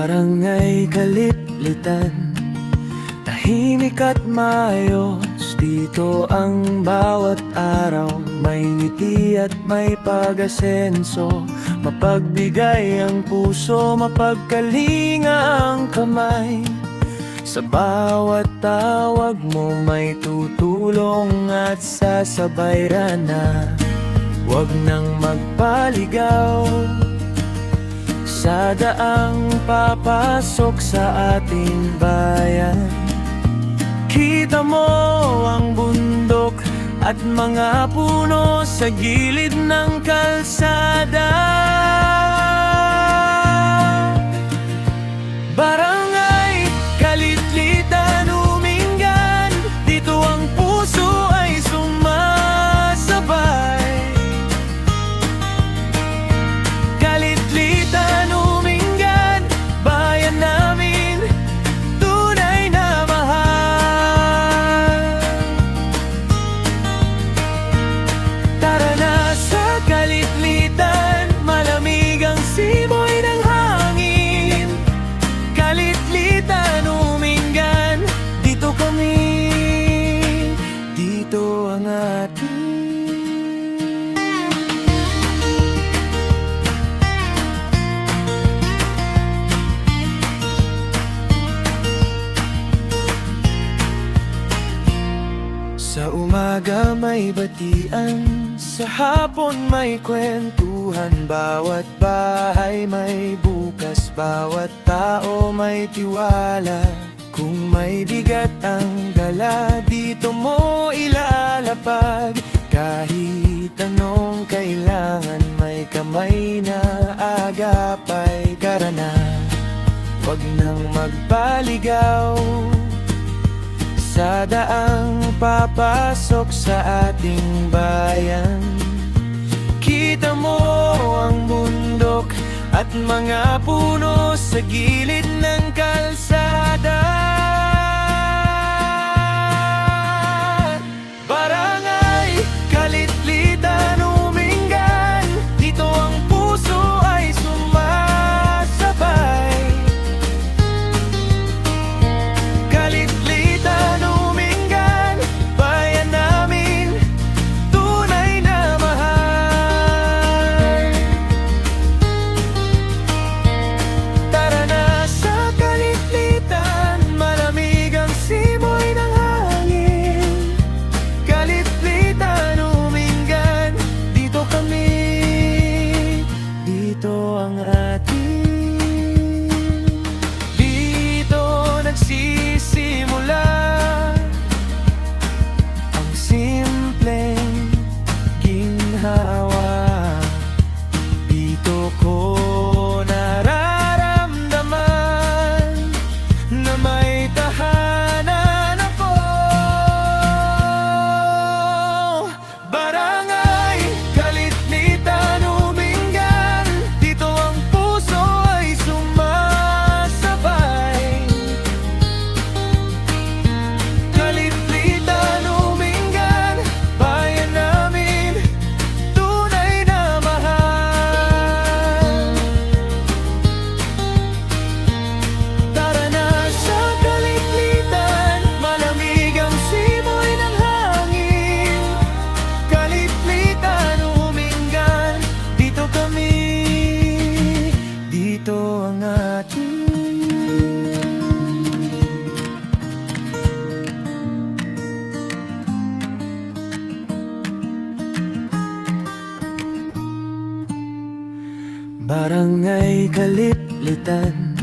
Barangay Kalitlitan, tahimik at maayos. Dito ang bawat araw, may ngiti at may pag-asenso. Mapagbigay ang puso, mapagkalinga ang kamay. Sa bawat tawag mo may tutulong at sasabay rana. Huwag nang magpaligaw sa daang papasok sa ating bayan. Kita mo ang bundok at mga puno sa gilid ng kalsada. Barangay Kalitlitan, Umingan, dito ang puso ay sumasabay. Kalitlitan, Umingan, bayan namin, tunay na mahal. Tara na sa Kalitlitan, malamig ang simoy ng hangin. Kalitlitan, Umingan, dito kami, dito ang atin. Sa umaga may batian, sa hapon may kwentuhan. Bawat bahay may bukas, bawat tao may tiwala. Kung may bigat ang dala, dito mo ilalapag. Kahit anong kailangan, may kamay na agapay. Karana, wag nang magpaligaw sa daang papasok sa ating bayan. Kita mo ang bundok at mga puno sa gilid ng kalsada. Barangay Kalitlitan, Umingan, dito ang puso ay sumasabay. Kalitlitan, Umingan, bayan namin, tunay na mahal. Tara na sa Kalitlitan, malamig ang simoy ng hangin. Kalitlitan, Umingan, dito kami, dito ang atin. Dito nagsisimula ang simpleng ginhawa. Dito ko nararamdaman na may tahanan ako. Barangay Kalitlitan, Umingan, dito ang puso ay sumasabay. Kalitlitan, Umingan, bayan namin, tunay na mahal. Tara na sa Kalitlitan, malamig ang simoy ng hangin. Kalitlitan, Umingan, dito kami, dito ang atin. Barangay Kalitlitan,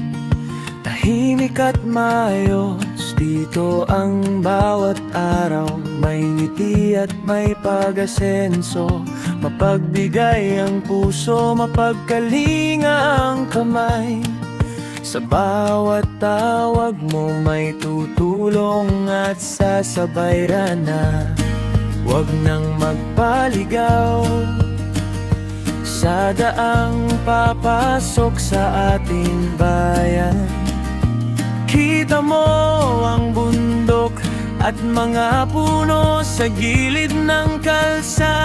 tahimik at maayos. Dito ang bawat araw, may ngiti at may pag-asenso. Mapagbigay ang puso, mapagkalinga ang kamay. Sa bawat tawag mo may tutulong at sasabay rana. Huwag nang magpaligaw sa daang papasok sa ating bayan. Kita mo ang bundok at mga puno sa gilid ng kalsada.